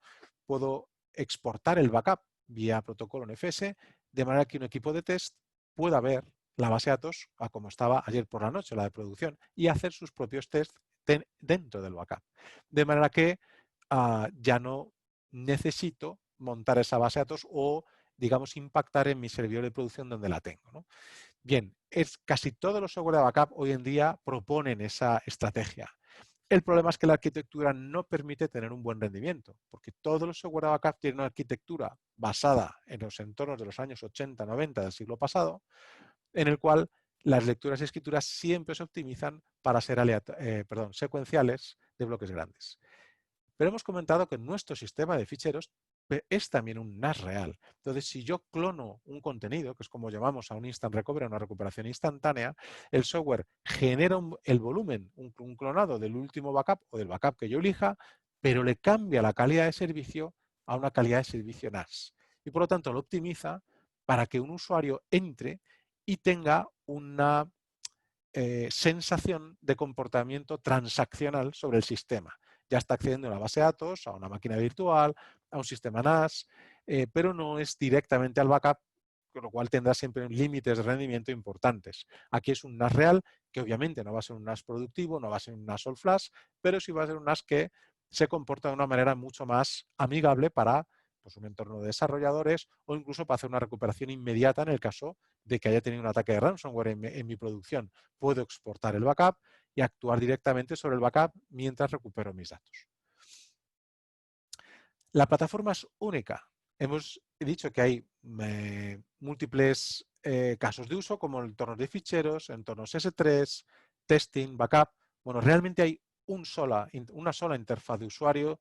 puedo exportar el backup vía protocolo NFS, de manera que un equipo de test pueda ver la base de datos a como estaba ayer por la noche, la de producción, y hacer sus propios tests dentro del backup. De manera que ya no necesito montar esa base de datos o, digamos, impactar en mi servidor de producción donde la tengo, ¿no? Bien, casi todos los software de backup hoy en día proponen esa estrategia. El problema es que la arquitectura no permite tener un buen rendimiento, porque todos los software de backup tienen una arquitectura basada en los entornos de los años 80, 90 del siglo pasado, en el cual las lecturas y escrituras siempre se optimizan para ser secuenciales de bloques grandes. Pero hemos comentado que nuestro sistema de ficheros es también un NAS real. Entonces, si yo clono un contenido, que es como llamamos a un instant recovery, a una recuperación instantánea, el software genera el volumen, un clonado del último backup o del backup que yo elija, pero le cambia la calidad de servicio a una calidad de servicio NAS. Y por lo tanto lo optimiza para que un usuario entre y tenga una sensación de comportamiento transaccional sobre el sistema. Ya está accediendo a una base de datos, a una máquina virtual, a un sistema NAS, pero no es directamente al backup, con lo cual tendrá siempre límites de rendimiento importantes. Aquí es un NAS real, que obviamente no va a ser un NAS productivo, no va a ser un NAS all flash, pero sí va a ser un NAS que se comporta de una manera mucho más amigable para pues, un entorno de desarrolladores o incluso para hacer una recuperación inmediata en el caso de que haya tenido un ataque de ransomware en mi producción. Puedo exportar el backup y actuar directamente sobre el backup mientras recupero mis datos. La plataforma es única. Hemos dicho que hay múltiples casos de uso, como entornos de ficheros, entornos S3, testing, backup. Bueno, realmente hay una sola interfaz de usuario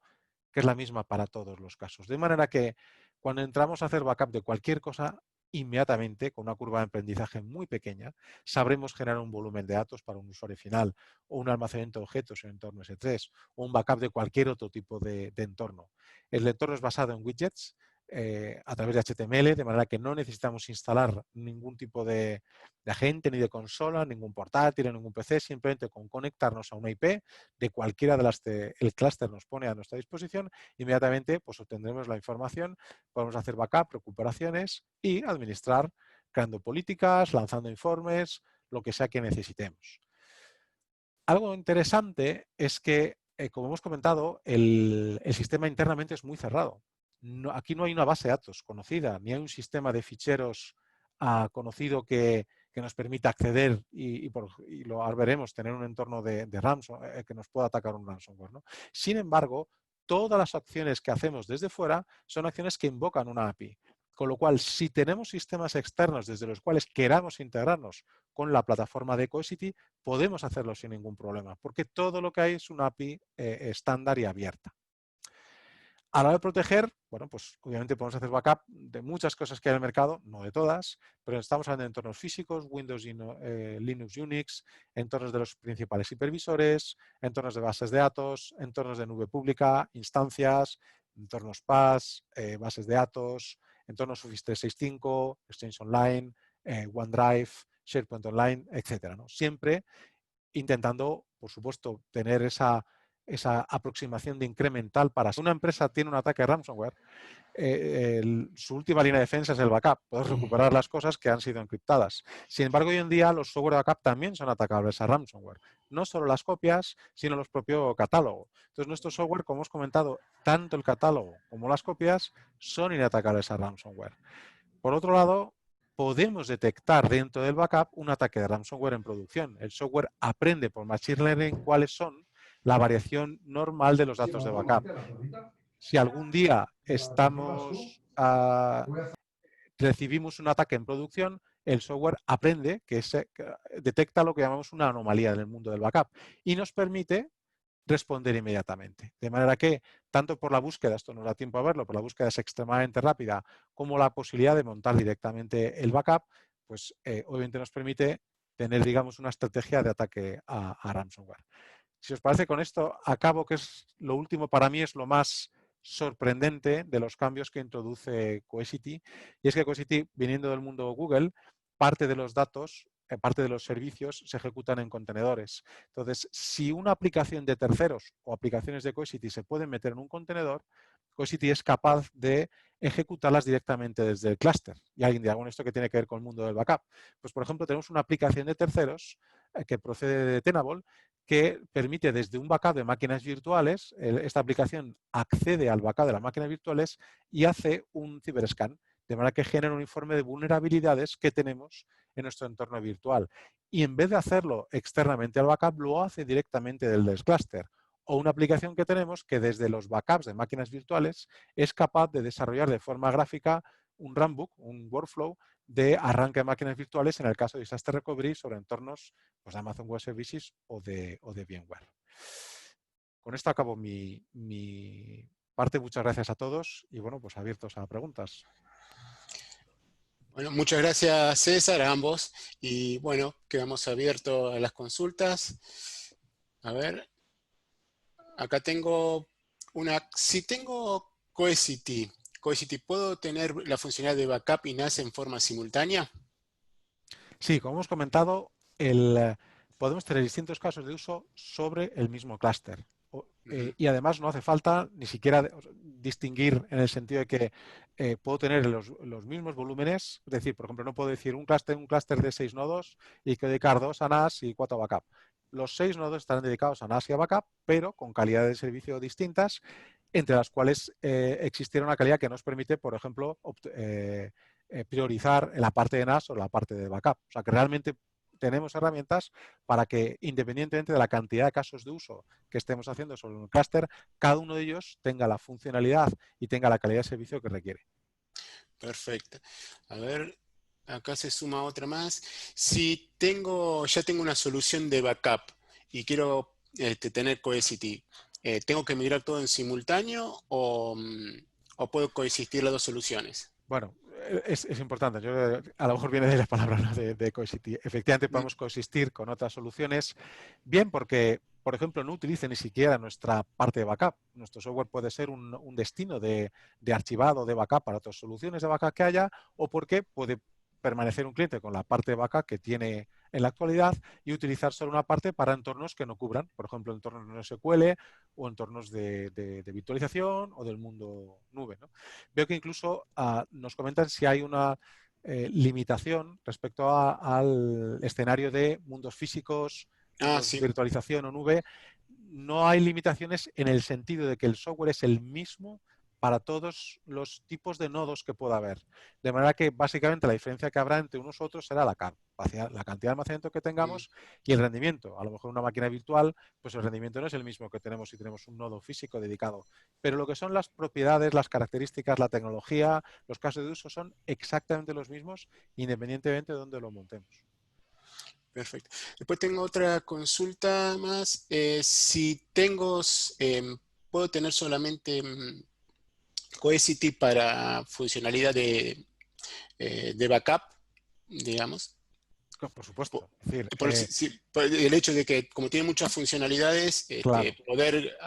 que es la misma para todos los casos. De manera que cuando entramos a hacer backup de cualquier cosa, inmediatamente, con una curva de aprendizaje muy pequeña, sabremos generar un volumen de datos para un usuario final o un almacenamiento de objetos en entorno S3 o un backup de cualquier otro tipo de entorno. El entorno es basado en widgets a través de HTML, de manera que no necesitamos instalar ningún tipo de agente, ni de consola, ningún portátil, ningún PC, simplemente con conectarnos a una IP de cualquiera de las que el clúster nos pone a nuestra disposición, inmediatamente pues, obtendremos la información, podemos hacer backup, recuperaciones y administrar, creando políticas, lanzando informes, lo que sea que necesitemos. Algo interesante es que, como hemos comentado, el sistema internamente es muy cerrado. Aquí no hay una base de datos conocida, ni hay un sistema de ficheros conocido que nos permita acceder y lo veremos, tener un entorno de ransomware que nos pueda atacar un ransomware, ¿no? Sin embargo, todas las acciones que hacemos desde fuera son acciones que invocan una API. Con lo cual, si tenemos sistemas externos desde los cuales queramos integrarnos con la plataforma de Cohesity, podemos hacerlo sin ningún problema, porque todo lo que hay es una API estándar y abierta. A la hora de proteger, bueno, pues obviamente podemos hacer backup de muchas cosas que hay en el mercado, no de todas, pero estamos hablando de entornos físicos, Windows, Linux, Unix, entornos de los principales hipervisores, entornos de bases de datos, entornos de nube pública, instancias, entornos PaaS, bases de datos, entornos Office 365, Exchange Online, OneDrive, SharePoint Online, etcétera, ¿no? Siempre intentando, por supuesto, tener esa aproximación de incremental para si una empresa tiene un ataque de ransomware, su última línea de defensa es el backup. Puedes recuperar las cosas que han sido encriptadas. Sin embargo, hoy en día los software de backup también son atacables a ransomware. No solo las copias, sino los propios catálogos. Entonces, nuestro software, como hemos comentado, tanto el catálogo como las copias son inatacables a ransomware. Por otro lado, podemos detectar dentro del backup un ataque de ransomware en producción. El software aprende por Machine Learning cuáles son la variación normal de los datos de backup. Si algún día recibimos un ataque en producción, el software aprende que detecta lo que llamamos una anomalía en el mundo del backup y nos permite responder inmediatamente. De manera que, tanto por la búsqueda, esto no da tiempo a verlo, por la búsqueda es extremadamente rápida, como la posibilidad de montar directamente el backup, pues obviamente nos permite tener, digamos, una estrategia de ataque a ransomware. Si os parece, con esto acabo, que es lo último para mí, es lo más sorprendente de los cambios que introduce Cohesity, y es que Cohesity, viniendo del mundo Google, parte de los datos parte de los servicios se ejecutan en contenedores. Entonces, si una aplicación de terceros o aplicaciones de Cohesity se pueden meter en un contenedor, Cohesity es capaz de ejecutarlas directamente desde el clúster. Y alguien dirá, bueno, ¿esto qué tiene que ver con el mundo del backup? Pues, por ejemplo, tenemos una aplicación de terceros que procede de Tenable, que permite desde un backup de máquinas virtuales, esta aplicación accede al backup de las máquinas virtuales y hace un ciberscan, de manera que genera un informe de vulnerabilidades que tenemos en nuestro entorno virtual. Y en vez de hacerlo externamente al backup, lo hace directamente del clúster. O una aplicación que tenemos que desde los backups de máquinas virtuales es capaz de desarrollar de forma gráfica un runbook, un workflow de arranque de máquinas virtuales en el caso de disaster recovery sobre entornos pues, de Amazon Web Services o de VMware. Con esto acabo mi parte. Muchas gracias a todos y bueno, pues abiertos a preguntas. Bueno, muchas gracias César, a ambos. Y bueno, quedamos abiertos a las consultas. A ver, acá tengo una. Si tengo Cohesity, ¿puedo tener la funcionalidad de backup y NAS en forma simultánea? Sí, como hemos comentado, podemos tener distintos casos de uso sobre el mismo clúster. Y además no hace falta ni siquiera distinguir en el sentido de que puedo tener los mismos volúmenes. Es decir, por ejemplo, no puedo decir un clúster de 6 nodos y que dedicar 2 a NAS y 4 a backup. Los 6 nodos estarán dedicados a NAS y a backup, pero con calidades de servicio distintas, entre las cuales existiera una calidad que nos permite, por ejemplo, priorizar en la parte de NAS o la parte de backup. O sea, que realmente tenemos herramientas para que, independientemente de la cantidad de casos de uso que estemos haciendo sobre un clúster, cada uno de ellos tenga la funcionalidad y tenga la calidad de servicio que requiere. Perfecto. A ver, acá se suma otra más. Si ya tengo una solución de backup y quiero tener Cohesity, ¿tengo que migrar todo en simultáneo o puedo coexistir las dos soluciones? Bueno, es importante. A lo mejor viene de la palabra, ¿no? de Cohesity. Efectivamente, podemos coexistir con otras soluciones, bien porque, por ejemplo, no utilice ni siquiera nuestra parte de backup. Nuestro software puede ser un destino de archivado de backup para otras soluciones de backup que haya, o porque puede permanecer un cliente con la parte de backup que tiene en la actualidad y utilizar solo una parte para entornos que no cubran, por ejemplo, entornos no SQL o entornos de virtualización o del mundo nube, ¿no? Veo que incluso nos comentan si hay una limitación respecto al escenario de mundos físicos, mundos de Sí. virtualización o nube. No hay limitaciones en el sentido de que el software es el mismo para todos los tipos de nodos que pueda haber. De manera que básicamente la diferencia que habrá entre unos u otros será la cantidad de almacenamiento que tengamos y el rendimiento. A lo mejor una máquina virtual, pues el rendimiento no es el mismo que tenemos si tenemos un nodo físico dedicado. Pero lo que son las propiedades, las características, la tecnología, los casos de uso son exactamente los mismos independientemente de dónde lo montemos. Perfecto. Después tengo otra consulta más. Si puedo tener solamente Cohesity para funcionalidad de backup, digamos. Por supuesto. Es decir, Por el hecho de que, como tiene muchas funcionalidades, claro. poder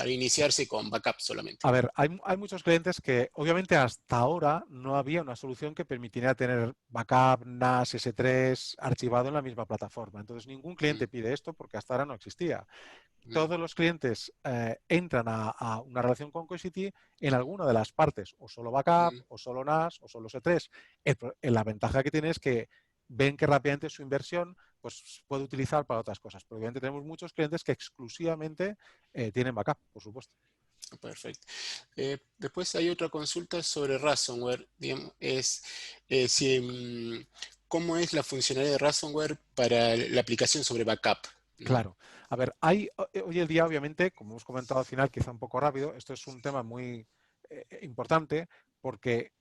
iniciarse con backup solamente. A ver, hay muchos clientes que, obviamente, hasta ahora no había una solución que permitiera tener backup, NAS, S3 archivado en la misma plataforma. Entonces, ningún cliente pide esto porque hasta ahora no existía. Todos los clientes entran a una relación con Cohesity en alguna de las partes, o solo backup, o solo NAS, o solo S3. La ventaja que tiene es que ven que rápidamente su inversión pues, puede utilizar para otras cosas. Pero obviamente tenemos muchos clientes que exclusivamente tienen backup, por supuesto. Perfecto. Después hay otra consulta sobre ransomware. Digamos, ¿cómo es la funcionalidad de ransomware para la aplicación sobre backup? ¿No? Claro. A ver, hoy en día, obviamente, como hemos comentado al final, quizá un poco rápido, esto es un tema muy importante porque,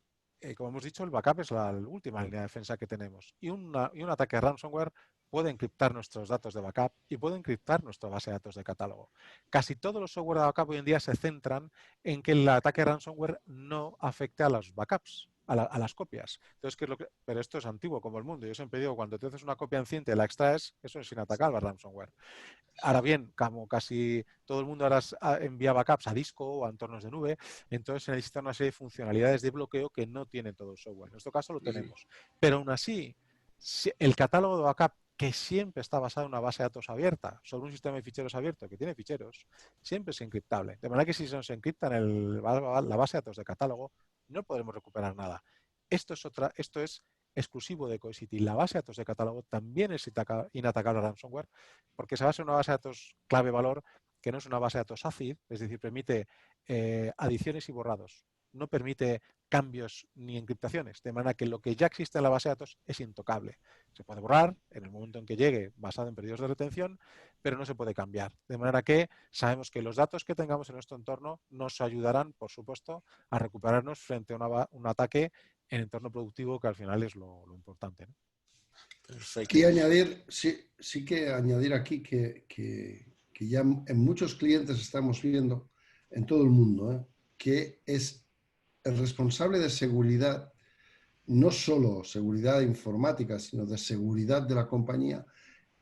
como hemos dicho, el backup es la última línea de defensa que tenemos. Y un ataque de ransomware puede encriptar nuestros datos de backup y puede encriptar nuestra base de datos de catálogo. Casi todos los software de backup hoy en día se centran en que el ataque de ransomware no afecte a los backups, a las copias. Entonces, pero esto es antiguo como el mundo. Yo siempre digo, cuando te haces una copia en cinta y la extraes, eso es inatacable al ransomware. Ahora bien, como casi todo el mundo ahora envía backups a disco o a entornos de nube, entonces se necesitan una serie de funcionalidades de bloqueo que no tiene todo el software. En este caso lo tenemos. Pero aún así, el catálogo de backup, que siempre está basado en una base de datos abierta, sobre un sistema de ficheros abierto que tiene ficheros, siempre es encriptable. De manera que si se nos encripta en la base de datos de catálogo, no podremos recuperar nada. Esto es exclusivo de Cohesity. La base de datos de catálogo también es inatacable a ransomware, porque se basa en una base de datos clave-valor que no es una base de datos ACID, es decir, permite adiciones y borrados. No permite cambios ni encriptaciones, de manera que lo que ya existe en la base de datos es intocable. Se puede borrar en el momento en que llegue basado en periodos de retención, pero no se puede cambiar. De manera que sabemos que los datos que tengamos en nuestro entorno nos ayudarán, por supuesto, a recuperarnos frente a un ataque en entorno productivo, que al final es lo importante, ¿no? Perfecto. Aquí añadir, sí que añadir aquí que ya en muchos clientes estamos viendo, en todo el mundo, que es el responsable de seguridad, no solo seguridad informática, sino de seguridad de la compañía,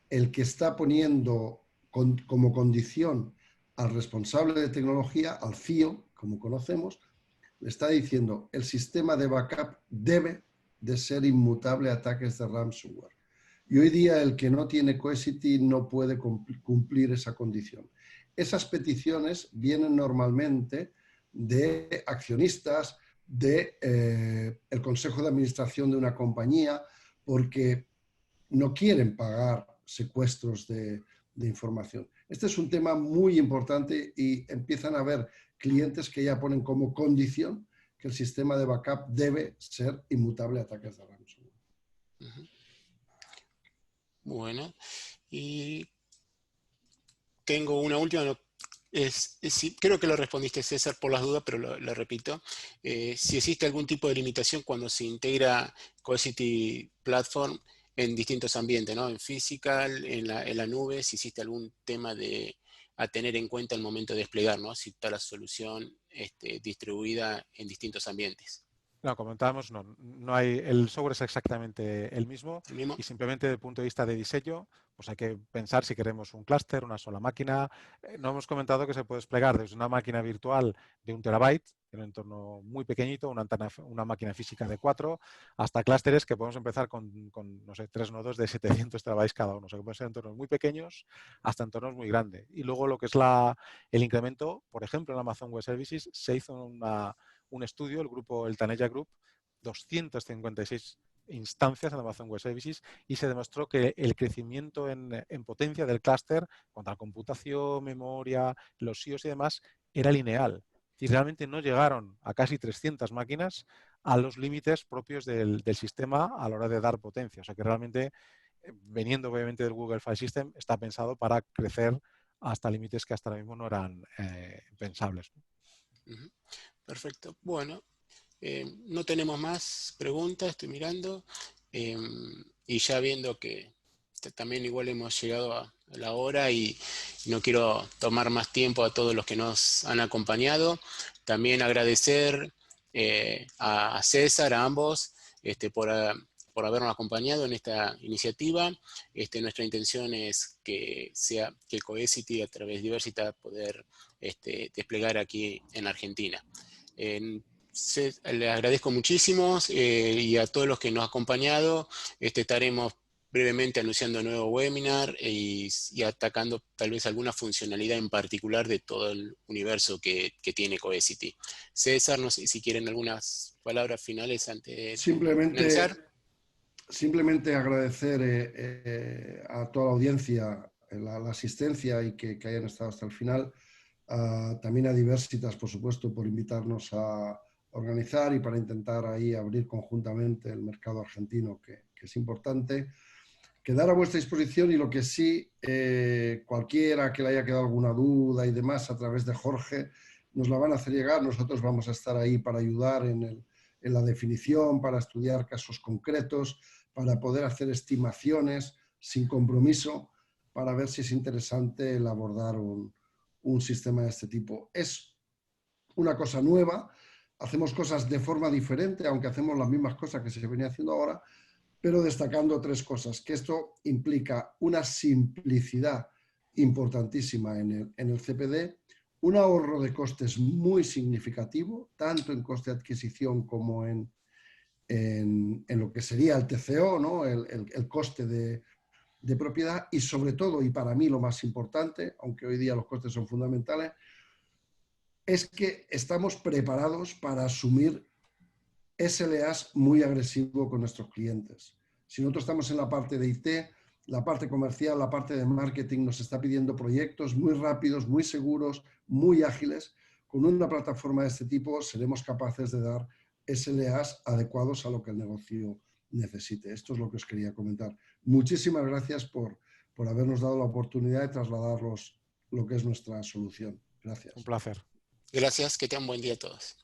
el que está poniendo como condición al responsable de tecnología, al CIO, como conocemos, le está diciendo el sistema de backup debe de ser inmutable a ataques de ransomware. Y hoy día el que no tiene Cohesity no puede cumplir esa condición. Esas peticiones vienen normalmente de accionistas, de el consejo de administración de una compañía, porque no quieren pagar secuestros de información. Este es un tema muy importante y empiezan a haber clientes que ya ponen como condición que el sistema de backup debe ser inmutable a ataques de ransomware. Bueno, y tengo una última. Creo que lo respondiste, César, por las dudas, pero lo repito. Si existe algún tipo de limitación cuando se integra Cohesity Platform en distintos ambientes, ¿no? En physical, en la nube, si existe algún tema a tener en cuenta al momento de desplegar, ¿no? Si está la solución distribuida en distintos ambientes. No, comentábamos, no hay, el software es exactamente el mismo ¿El mismo? y simplemente desde el punto de vista de diseño, pues hay que pensar si queremos un clúster, una sola máquina. No hemos comentado que se puede desplegar desde una máquina virtual de 1 terabyte, en un entorno muy pequeñito, una máquina física de 4, hasta clústeres que podemos empezar con, no sé, 3 nodos de 700 terabytes cada uno. O sea, que pueden ser entornos muy pequeños hasta entornos muy grandes. Y luego lo que es el incremento, por ejemplo, en Amazon Web Services se hizo un estudio, el Taneja Group, 256 instancias en Amazon Web Services y se demostró que el crecimiento en potencia del clúster, cuanto a computación, memoria, los IOS y demás, era lineal. Y realmente no llegaron a casi 300 máquinas a los límites propios del sistema a la hora de dar potencia. O sea que realmente, veniendo obviamente del Google File System, está pensado para crecer hasta límites que hasta ahora mismo no eran pensables. Perfecto. Bueno, no tenemos más preguntas, estoy mirando. Y ya viendo que también igual hemos llegado a la hora y no quiero tomar más tiempo a todos los que nos han acompañado. También agradecer a César, a ambos, por habernos acompañado en esta iniciativa. Nuestra intención es que Cohesity a través de Diversitas poder desplegar aquí en Argentina. Les agradezco muchísimo y a todos los que nos han acompañado. Estaremos brevemente anunciando un nuevo webinar y atacando tal vez alguna funcionalidad en particular de todo el universo que tiene Cohesity. César, no sé si quieren algunas palabras finales antes de finalizar. Simplemente agradecer a toda la audiencia la asistencia y que hayan estado hasta el final. También a Diversitas, por supuesto, por invitarnos a organizar y para intentar ahí abrir conjuntamente el mercado argentino, que es importante. Quedar a vuestra disposición y lo que sí, cualquiera que le haya quedado alguna duda y demás, a través de Jorge, nos la van a hacer llegar. Nosotros vamos a estar ahí para ayudar en la definición, para estudiar casos concretos, para poder hacer estimaciones sin compromiso, para ver si es interesante el abordar un sistema de este tipo. Es una cosa nueva, hacemos cosas de forma diferente, aunque hacemos las mismas cosas que se venía haciendo ahora, pero destacando 3 cosas, que esto implica una simplicidad importantísima en el CPD, un ahorro de costes muy significativo, tanto en coste de adquisición como en en lo que sería el TCO, ¿no? El coste de propiedad, y sobre todo, y para mí lo más importante, aunque hoy día los costes son fundamentales, es que estamos preparados para asumir SLAs muy agresivos con nuestros clientes. Si nosotros estamos en la parte de IT, la parte comercial, la parte de marketing nos está pidiendo proyectos muy rápidos, muy seguros, muy ágiles. Con una plataforma de este tipo seremos capaces de dar SLAs adecuados a lo que el negocio necesite. Esto es lo que os quería comentar. Muchísimas gracias por habernos dado la oportunidad de trasladar lo que es nuestra solución. Gracias. Un placer. Gracias, que tengan buen día a todos.